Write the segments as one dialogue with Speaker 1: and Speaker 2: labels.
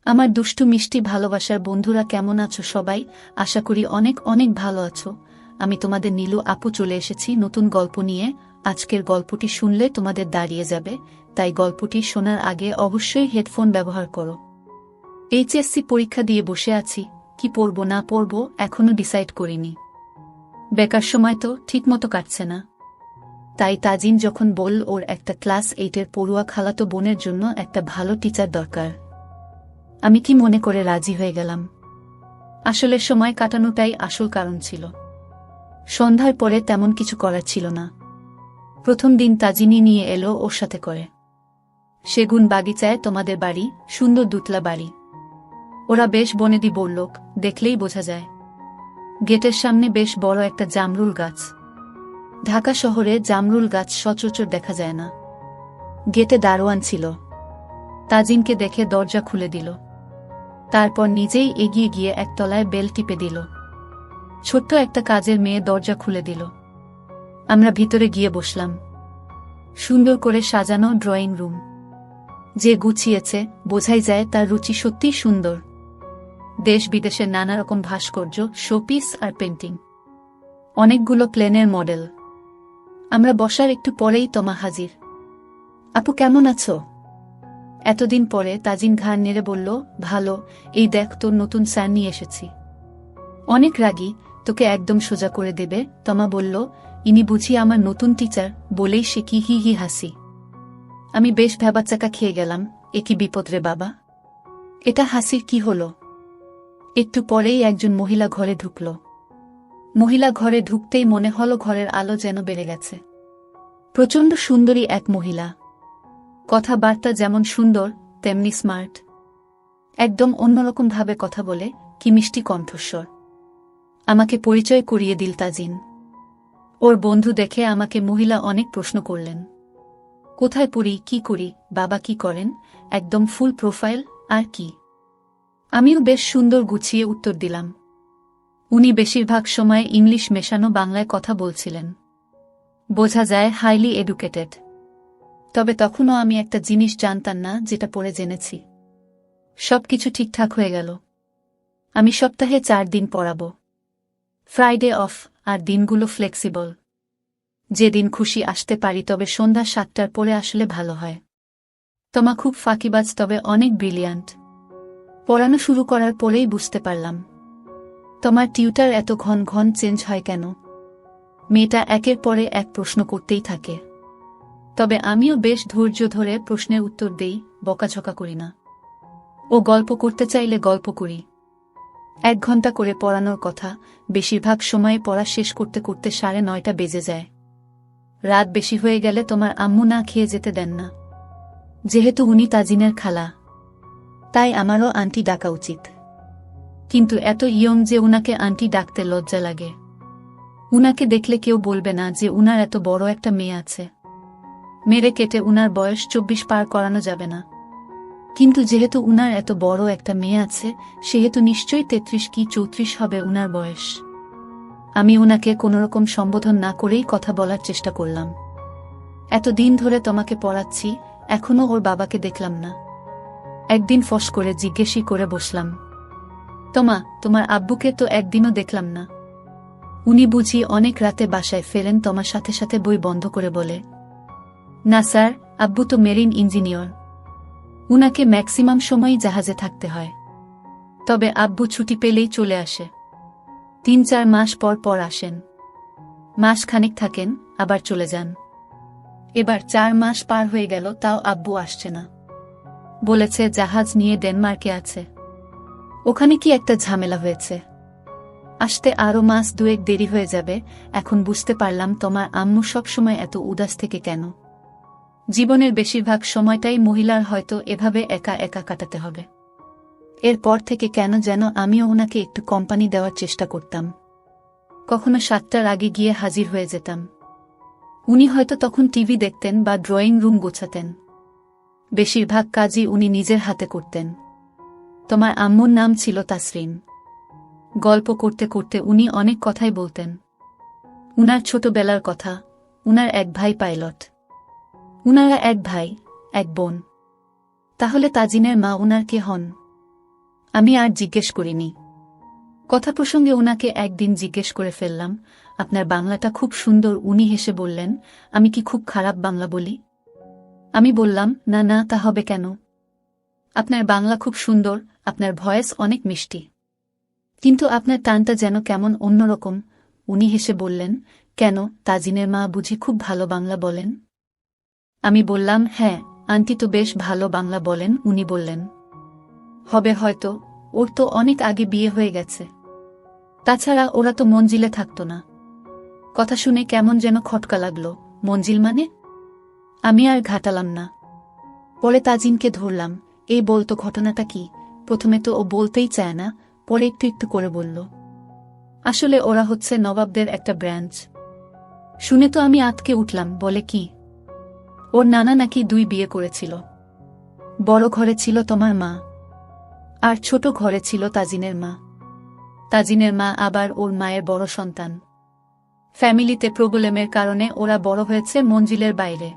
Speaker 1: আমার দুষ্টু মিষ্টি ভালোবাসার বন্ধুরা কেমন আছো সবাই? আশা করি অনেক অনেক ভালো আছো। আমি তোমাদের নীলু আপু চলে এসেছি নতুন গল্প নিয়ে। আজকের গল্পটি শুনলে তোমাদের দাঁড়িয়ে যাবে, তাই গল্পটি শোনার আগে অবশ্যই হেডফোন ব্যবহার করো। এইচএসসি পরীক্ষা দিয়ে বসে আছি, কি পড়ব না পড়ব এখনো ডিসাইড করিনি। বেকার সময় তো ঠিকমতো কাটছে না। তাই তাজিন যখন বলল ওর একটা ক্লাস 8-এর পড়ুয়া খালাতো বোনের জন্য একটা ভালো টিচার দরকার, আমি কি মনে করে রাজি হয়ে গেলাম। আসলে সময় কাটানোটাই আসল কারণ ছিল। সন্ধ্যার পরে তেমন কিছু করার ছিল না। প্রথম দিন তাজিনি নিয়ে এলো ওর সাথে করে। সেগুন বাগিচায় তোমাদের বাড়ি, সুন্দর দুতলা বাড়ি। ওরা বেশ বনেদি বললোক, দেখলেই বোঝা যায়। গেটের সামনে বেশ বড় একটা জামরুল গাছ। ঢাকা শহরে জামরুল গাছ সচরাচর দেখা যায় না। গেটে দারোয়ান ছিল। তাজিনকে দেখে দরজা খুলে দিল। তারপর নিজেই এগিয়ে গিয়ে একতলায় বেল টিপে দিল। ছোট্ট একটা কাজের মেয়ে দরজা খুলে দিল। আমরা ভিতরে গিয়ে বসলাম। সুন্দর করে সাজানো ড্রয়িং রুম। যে গুছিয়েছে বোঝাই যায় তার রুচি সত্যিই সুন্দর। দেশ বিদেশের নানা রকম ভাস্কর্য, শোপিস আর পেন্টিং। অনেকগুলো প্লেনের মডেল। আমরা বসার একটু পরেই তমা হাজির। আপু কেমন আছো? এতদিন পরে তাজিন ঘাড় নেড়ে বলল, ভালো। এই দেখ তোর নতুন স্যার নিয়ে এসেছি। অনেক রাগী, তোকে একদম সোজা করে দেবে। তমা বলল, ইনি বুঝি আমার নতুন টিচার, বলেই সে কি হি হি হাসি। আমি বেশ ভ্যাবাচ্চাকা খেয়ে গেলাম। এ কি বিপদ রে বাবা, এটা হাসির কি হলো? একটু পরেই একজন মহিলা ঘরে ঢুকল। মহিলা ঘরে ঢুকতেই মনে হলো ঘরের আলো যেন বেড়ে গেছে। প্রচণ্ড সুন্দরী এক মহিলা। কথাবার্তা যেমন সুন্দর তেমনি স্মার্ট। একদম অন্যরকম ভাবে কথা বলে, কি মিষ্টি কণ্ঠস্বর। আমাকে পরিচয় করিয়ে দিল তাজিন। ওর বন্ধু দেখে আমাকে মহিলা অনেক প্রশ্ন করলেন। কোথায় পড়ি, কি করি, বাবা কি করেন, একদম ফুল প্রোফাইল। আর কি, আমিও বেশ সুন্দর গুছিয়ে উত্তর দিলাম। উনি বেশিরভাগ সময় ইংলিশ মেশানো বাংলায় কথা বলছিলেন। বোঝা যায় হাইলি এডুকেটেড। তবে তখনও আমি একটা জিনিস জানতাম না, যেটা পরে জেনেছি। সবকিছু ঠিকঠাক হয়ে গেল। আমি সপ্তাহে 4 দিন পড়াব। ফ্রাইডে অফ, আর দিনগুলো ফ্লেক্সিবল। যেদিন খুশি আসতে পারি, তবে সন্ধ্যা 7টার পরে আসলে ভালো হয়। তমা খুব ফাঁকিবাজ, তবে অনেক ব্রিলিয়ান্ট। পড়ানো শুরু করার পরেই বুঝতে পারলাম তোমার টিউটার এত ঘন ঘন চেঞ্জ হয় কেন। মেয়েটা একের পরে এক প্রশ্ন করতেই থাকে। তবে আমিও বেশ ধৈর্য ধরে প্রশ্নের উত্তর দেই, বকাঝকা করি না। ও গল্প করতে চাইলে গল্প করি। 1 ঘন্টা করে পড়ানোর কথা, বেশিরভাগ সময় পড়া শেষ করতে করতে 9:30 বেজে যায়। রাত বেশি হয়ে গেলে তোমার আম্মু না খেয়ে যেতে দেন না। যেহেতু উনি তাজিনের খালা, তাই আমারও আন্টি ডাকা উচিত। কিন্তু এত ইয়ং যে উনাকে আন্টি ডাকতে লজ্জা লাগে। উনাকে দেখলে কেউ বলবে না যে উনার এত বড় একটা মেয়ে আছে। মেরে কেটে উনার বয়স 24 পার করানো যাবে না। কিন্তু যেহেতু উনার এত বড় একটা মেয়ে আছে, সেহেতু নিশ্চয়ই 33 কি 34 হবে উনার বয়স। আমি উনাকে কোনোরকম সম্বোধন না করেই কথা বলার চেষ্টা করলাম। এতদিন ধরে তোমাকে পড়াচ্ছি, এখনো ওর বাবাকে দেখলাম না। একদিন ফস করে জিজ্ঞেসই করে বসলাম, তোমার আব্বুকে তো একদিনও দেখলাম না। উনি বুঝি অনেক রাতে বাসায় ফেরেন? তোমার সাথে সাথে বই বন্ধ করে বলে, না স্যার, আব্বু তো মেরিন ইঞ্জিনিয়ার। উনাকে ম্যাক্সিমাম সময়ই জাহাজে থাকতে হয়। তবে আব্বু ছুটি পেলেই চলে আসে। 3-4 মাস পর পর আসেন। মাস খানিক থাকেন, আবার চলে যান। এবার 4 মাস পার হয়ে গেল, তাও আব্বু আসছে না। বলেছে জাহাজ নিয়ে ডেনমার্কে আছে। ওখানে কি একটা ঝামেলা হয়েছে। আসতে আরও মাস 2-1 দেরি হয়ে যাবে। এখন বুঝতে পারলাম তোমার আম্মু সবসময় এত উদাস থেকে কেন। জীবনের বেশিরভাগ সময়টাই মহিলার হয়তো এভাবে একা একা কাটাতে হবে। এরপর থেকে কেন যেন আমিও ওনাকে একটু কোম্পানি দেওয়ার চেষ্টা করতাম। কখনো 7টার আগে গিয়ে হাজির হয়ে যেতাম। উনি হয়তো তখন টিভি দেখতেন বা ড্রয়িং রুম গোছাতেন। বেশিরভাগ কাজই উনি নিজের হাতে করতেন। তোমার আম্মুর নাম ছিল তাসরিন। গল্প করতে করতে উনি অনেক কথাই বলতেন। উনার ছোটবেলার কথা, উনার এক ভাই পাইলট। উনারা এক ভাই, এক বোন। তাহলে তাজিনের মা উনার কে হন? আমি আর জিজ্ঞেস করিনি। কথা প্রসঙ্গে ওনাকে একদিন জিজ্ঞেস করে ফেললাম, আপনার বাংলাটা খুব সুন্দর। উনি হেসে বললেন, আমি কি খুব খারাপ বাংলা বলি? আমি বললাম, না না, তা হবে কেন? আপনার বাংলা খুব সুন্দর, আপনার ভয়েস অনেক মিষ্টি, কিন্তু আপনার টানটা যেন কেমন অন্যরকম। উনি হেসে বললেন, কেন, তাজিনের মা বুঝি খুব ভালো বাংলা বলেন? আমি বললাম, হ্যাঁ, আন্টি তো বেশ ভালো বাংলা বলেন। উনি বললেন, হবে হয়তো, ওর তো অনেক আগে বিয়ে হয়ে গেছে। তাছাড়া ওরা তো মঞ্জিলে থাকত না। কথা শুনে কেমন যেন খটকা লাগলো। মঞ্জিল মানে? আমি আর ঘাটালাম না। পরে তাজিনকে ধরলাম, এই বলতো ঘটনাটা কি। প্রথমে তো ও বলতেই চায় না, পরে একটু একটু করে বলল, আসলে ওরা হচ্ছে নবাবদের একটা ব্রাঞ্চ। শুনে তো আমি আঁতকে উঠলাম। বলে কি? ওর নানা নাকি 2 বিয়ে করেছিল। বড় ঘরে ছিল তোমার মা, আর ছোট ঘরে ছিল তাজিনের মা। তাজিনের মা আবার ওর মায়ের বড় সন্তান। ফ্যামিলিতে প্রবলেমের কারণে ওরা বড় হয়েছে মঞ্জিলের বাইরে,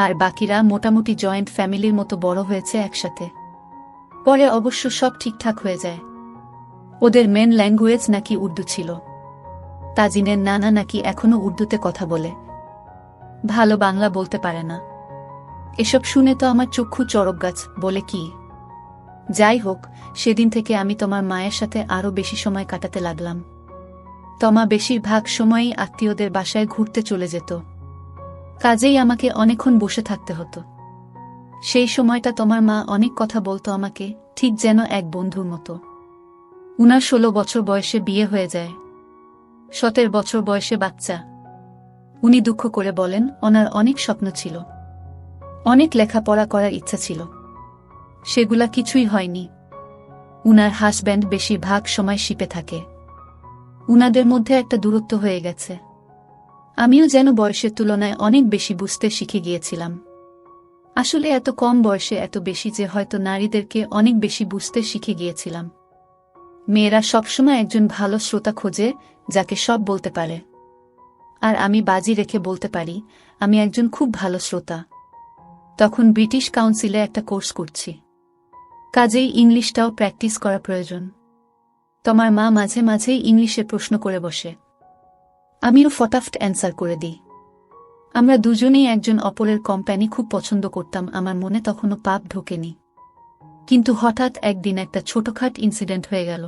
Speaker 1: আর বাকিরা মোটামুটি জয়েন্ট ফ্যামিলির মতো বড় হয়েছে একসাথে। পরে অবশ্য সব ঠিকঠাক হয়ে যায়। ওদের মেন ল্যাঙ্গুয়েজ নাকি উর্দু ছিল। তাজিনের নানা নাকি এখনো উর্দুতে কথা বলে, ভালো বাংলা বলতে পারে না। এসব শুনে তো আমার চক্ষু চড়ক গাছ। বলে কি? যাই হোক, সেদিন থেকে আমি তোমার মায়ের সাথে আরও বেশি সময় কাটাতে লাগলাম। তমা বেশিরভাগ সময়ই আত্মীয়দের বাসায় ঘুরতে চলে যেত, কাজেই আমাকে অনেকক্ষণ বসে থাকতে হতো। সেই সময়টা তোমার মা অনেক কথা বলতো আমাকে, ঠিক যেন এক বন্ধুর মতো। উনার 16 বছর বয়সে বিয়ে হয়ে যায়, 17 বছর বয়সে বাচ্চা। উনি দুঃখ করে বলেন, ওনার অনেক স্বপ্ন ছিল, অনেক লেখাপড়া করার ইচ্ছা ছিল, সেগুলা কিছুই হয়নি। উনার হাজব্যান্ড বেশিরভাগ সময় শিপে থাকে। উনাদের মধ্যে একটা দূরত্ব হয়ে গেছে। আমিও যেন বয়সের তুলনায় অনেক বেশি বুঝতে শিখে গিয়েছিলাম। আসলে এত কম বয়সে এত বেশি যে হয়তো নারীদেরকে অনেক বেশি বুঝতে শিখে গিয়েছিলাম। মেয়েরা সবসময় একজন ভালো শ্রোতা খোঁজে, যাকে সব বলতে পারে। আর আমি বাজি রেখে বলতে পারি, আমি একজন খুব ভালো শ্রোতা। তখন ব্রিটিশ কাউন্সিলে একটা কোর্স করছি, কাজেই ইংলিশটাও প্র্যাকটিস করা প্রয়োজন। তোমার মা মাঝে মাঝেই ইংলিশে প্রশ্ন করে বসে, আমিও ফটাফট অ্যান্সার করে দিই। আমরা দুজনেই একজন অপরের কোম্পানি খুব পছন্দ করতাম। আমার মনে তখনও পাপ ঢোকেনি, কিন্তু হঠাৎ একদিন একটা ছোটখাট ইনসিডেন্ট হয়ে গেল।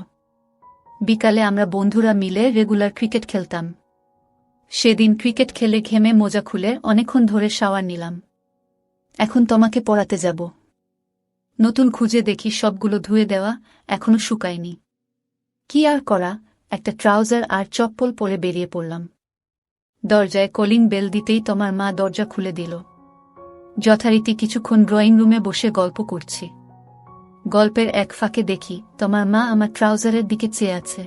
Speaker 1: বিকালে আমরা বন্ধুরা মিলে রেগুলার ক্রিকেট খেলতাম। সেদিন ক্রিকেট খেলে ঘেমে মোজা খুলে অনেকক্ষণ ধরে শাওয়ার নিলাম। এখন তোমাকে পড়াতে যাব। নতুন খুঁজে দেখি সবগুলো ধুয়ে দেওয়া, এখনো শুকায়নি। কি আর করা, একটা ট্রাউজার আর চপ্পল পরে বেরিয়ে পড়লাম। দরজায় কলিং বেল দিতেই তোমার মা দরজা খুলে দিল। যথারীতি কিছুক্ষণ ড্রয়িং রুমে বসে গল্প করছি। গল্পের এক ফাঁকে দেখি তোমার মা আমার ট্রাউজারের দিকে চেয়ে আছে।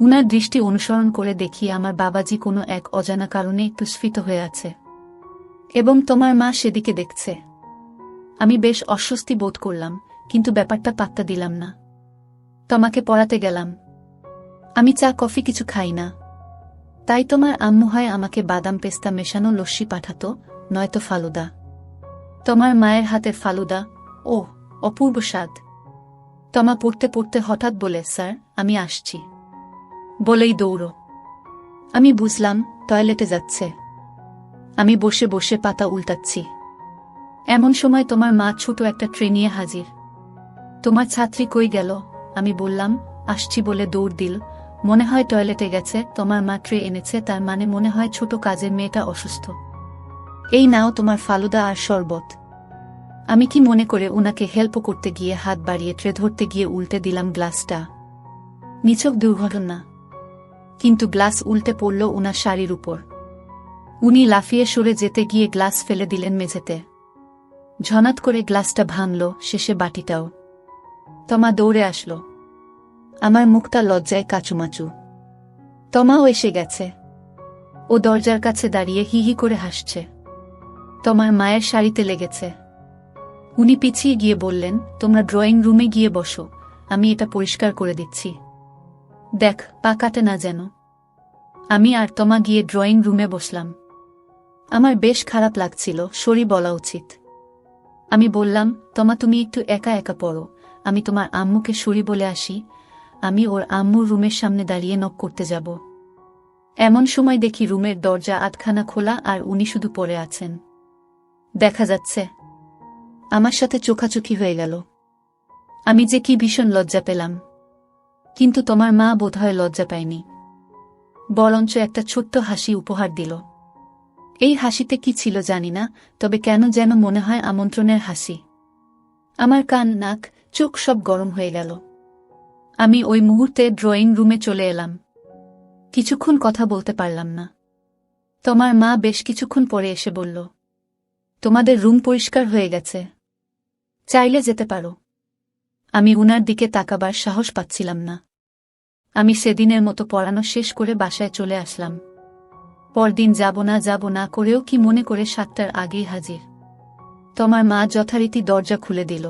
Speaker 1: উনার দৃষ্টি অনুসরণ করে দেখি আমার বাবাজি কোনো এক অজানা কারণে একটু স্ফীত হয়ে আছে, এবং তোমার মা সেদিকে দেখছে। আমি বেশ অস্বস্তি বোধ করলাম, কিন্তু ব্যাপারটা পাত্তা দিলাম না। তোমাকে পড়াতে গেলাম। আমি চা কফি কিছু খাই না, তাই তোমার আম্মু হয় আমাকে বাদাম পেস্তা মেশানো লস্যি পাঠাতো, নয়তো ফালুদা। তোমার মায়ের হাতের ফালুদা, ও অপূর্ব স্বাদ। তমা পড়তে পড়তে হঠাৎ বলে, স্যার আমি আসছি, বলেই দৌড়ো। আমি বুঝলাম টয়লেটে যাচ্ছে। আমি বসে বসে পাতা উল্টাচ্ছি। এমন সময় তোমার মা ছোট একটা ট্রে নিয়ে হাজির। তোমার ছাত্রী কই গেল? আমি বললাম, আসছি বলে দৌড় দিল। মনে হয় টয়লেটে গেছে। তোমার মা ট্রে এনেছে, তার মানে মনে হয় ছোট কাজের মেয়েটা অসুস্থ। এই নাও তোমার ফালুদা আর শরবত। আমি কি মনে করে উনাকে হেল্প করতে গিয়ে হাত বাড়িয়ে ট্রে ধরতে গিয়ে উল্টে দিলাম গ্লাসটা। নিছক দুর্ঘটনা, কিন্তু গ্লাস উল্টে পড়ল উনার শাড়ির উপর। উনি লাফিয়ে সরে যেতে গিয়ে গ্লাস ফেলে দিলেন মেঝেতে। ঝনাত করে গ্লাসটা ভাঙল, শেষে বাটিটাও। তমা দৌড়ে আসলো। আমার মুখটা লজ্জায় কাচুমাচু। তমাও এসে গেছে। ও দরজার কাছে দাঁড়িয়ে হি হি করে হাসছে। তোমার মায়ের শাড়িতে লেগেছে। উনি পিছিয়ে গিয়ে বললেন, তোমরা ড্রয়িং রুমে গিয়ে বসো, আমি এটা পরিষ্কার করে দিচ্ছি। দেখ পা কাটে না যেন। আমি আর তমা গিয়ে ড্রয়িং রুমে বসলাম। আমার বেশ খারাপ লাগছিল, সরি বলা উচিত। আমি বললাম, তমা তুমি একটু একা একা পড়ো, আমি তোমার আম্মুকে সরি বলে আসি, আমি ওর আম্মুর রুমের সামনে দাঁড়িয়ে নক করতে যাব। এমন সময় দেখি রুমের দরজা আধখানা খোলা আর উনি শুধু পড়ে আছেন। দেখা যাচ্ছে আমার সাথে চোখাচোখি হয়ে গেল। আমি যে কি ভীষণ লজ্জা পেলাম, কিন্তু তোমার মা বোধহয় লজ্জা পায়নি, বরঞ্চ একটা ছোট্ট হাসি উপহার দিল। এই হাসিতে কি ছিল জানি না, তবে কেন যেন মনে হয় আমন্ত্রণের হাসি। আমার কান, নাক, চোখ সব গরম হয়ে গেল। আমি ওই মুহূর্তে ড্রয়িং রুমে চলে এলাম। কিছুক্ষণ কথা বলতে পারলাম না। তোমার মা বেশ কিছুক্ষণ পরে এসে বলল, তোমাদের রুম পরিষ্কার হয়ে গেছে, চাইলে যেতে পারো। আমি উনার দিকে তাকাবার সাহস পাচ্ছিলাম না। আমি সেদিনের মতো পড়ানো শেষ করে বাসায় চলে আসলাম। পরদিন যাব না করেও কি মনে করে 7টার আগেই হাজির। তোমার মা যথারীতি দরজা খুলে দিল।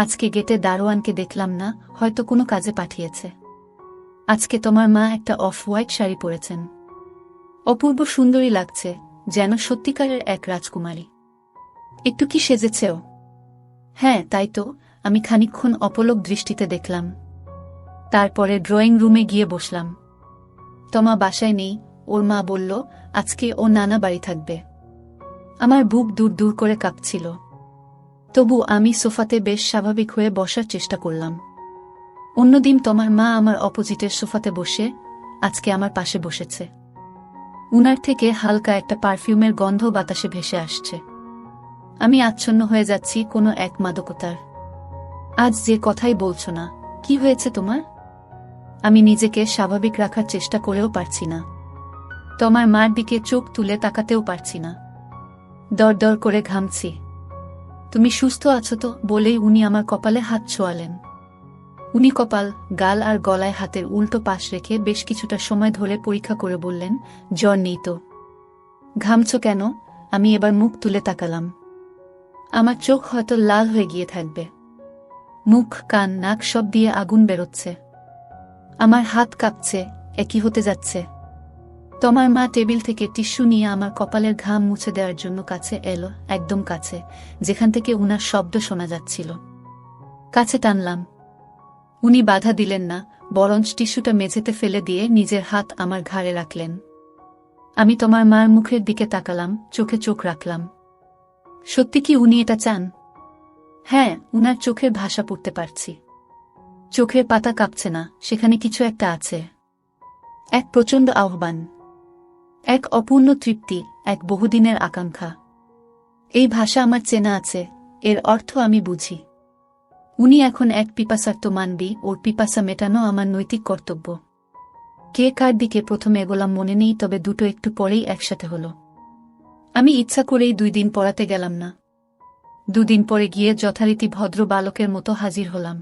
Speaker 1: আজকে গেটে দারোয়ানকে দেখলাম না, হয়তো কোনো কাজে পাঠিয়েছে। আজকে তোমার মা একটা অফ হোয়াইট শাড়ি পরেছেন। অপূর্ব সুন্দরী লাগছে, যেন সত্যিকারের এক রাজকুমারী। একটু কি সেজেছেও? হ্যাঁ, তাই তো। আমি খানিকক্ষণ অপলক দৃষ্টিতে দেখলাম, তারপরে ড্রয়িং রুমে গিয়ে বসলাম। তমা বাসায় নেই, ওর মা বলল আজকে ও নানা বাড়ি থাকবে। আমার বুক দূর দূর করে কাঁপছিল। তবু আমি সোফাতে বেশ স্বাভাবিক হয়ে বসার চেষ্টা করলাম। অন্যদিন তোমার মা আমার অপোজিটের সোফাতে বসে, আজকে আমার পাশে বসেছে। উনার থেকে হালকা একটা পারফিউমের গন্ধ বাতাসে ভেসে আসছে। আমি আচ্ছন্ন হয়ে যাচ্ছি কোনো এক মাদকতার। আজ যে কথাই বলছো না, কি হয়েছে তোমার? আমি নিজেকে স্বাভাবিক রাখার চেষ্টা করেও পারছি না। তোমার মার দিকে চোখ তুলে তাকাতেও পারছি না। দরদর করে ঘামছি। তুমি সুস্থ আছো তো বলেই উনি আমার কপালে হাত ছোঁয়ালেন। উনি কপাল, গাল আর গলায় হাতের উল্টো পাশ রেখে বেশ কিছুটা সময় ধরে পরীক্ষা করে বললেন, জ্বর নেই তো। ঘামছ কেন? আমি এবার মুখ তুলে তাকালাম। আমার চোখ হয়তো লাল হয়ে গিয়ে থাকবে। মুখ, কান, নাক সব দিয়ে আগুন বেরোচ্ছে। আমার হাত কাঁপছে, একই হতে যাচ্ছে। তোমার মা টেবিল থেকে টিস্যু নিয়ে আমার কপালের ঘাম মুছে দেওয়ার জন্য কাছে এলো, একদম কাছে, যেখান থেকে উনার শব্দ শোনা যাচ্ছিল। কাছে টানলাম। উনি বাধা দিলেন না, বরঞ্চ টিস্যুটা মেঝেতে ফেলে দিয়ে নিজের হাত আমার ঘাড়ে রাখলেন। আমি তোমার মার মুখের দিকে তাকালাম, চোখে চোখ রাখলাম। সত্যি কি উনি এটা চান? হ্যাঁ, উনার চোখের ভাষা পড়তে পারছি। চোখের পাতা কাঁপছে না, সেখানে কিছু একটা আছে। এক প্রচণ্ড আহ্বান, এক অপূর্ণ তৃপ্তি, এক বহুদিনের আকাঙ্ক্ষা। এই ভাষা আমার চেনা আছে, এর অর্থ আমি বুঝি। উনি এখন এক পিপাসার্ত মানবী, ওর পিপাসা মেটানো আমার নৈতিক কর্তব্য। কে কার দিকে প্রথমে এগোলাম মনে নেই, তবে দুটো একটু পরেই একসাথে হলো। আমি ইচ্ছা করেই 2 দিন পড়াতে গেলাম না। 2 দিন পরে গিয়ে যথারীতি ভদ্র বালকের মতো হাজির হলাম।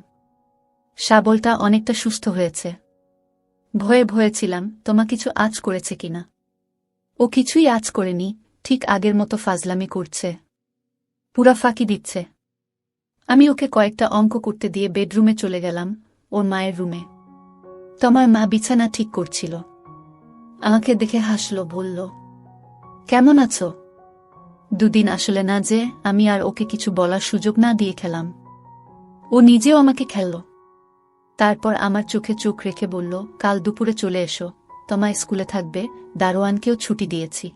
Speaker 1: শাবলটা অনেকটা সুস্থ হয়েছে। ভয়ে ভয়ে ছিলাম তোমা কিছু আঁচ করেছে কিনা। ও কিছুই আঁচ করেনি, ঠিক আগের মতো ফাজলামি করছে, পুরা ফাঁকি দিচ্ছে। আমি ওকে কয়েকটা অঙ্ক করতে দিয়ে বেডরুমে চলে গেলাম, ওর মায়ের রুমে। তোমার মা বিছানা ঠিক করছিল। আমাকে দেখে হাসল, বলল, কেমন আছো? 2 দিন আসলে না যে আমি আর ওকে কিছু বলার সুযোগ না দিয়ে খেলাম। ও নিজেও আমাকে খেলল। তারপর আমার চোখে চোখ রেখে বলল, কাল দুপুরে চলে এসো, তোমার স্কুলে থাকবে, দারোয়ানকেও ছুটি দিয়েছি।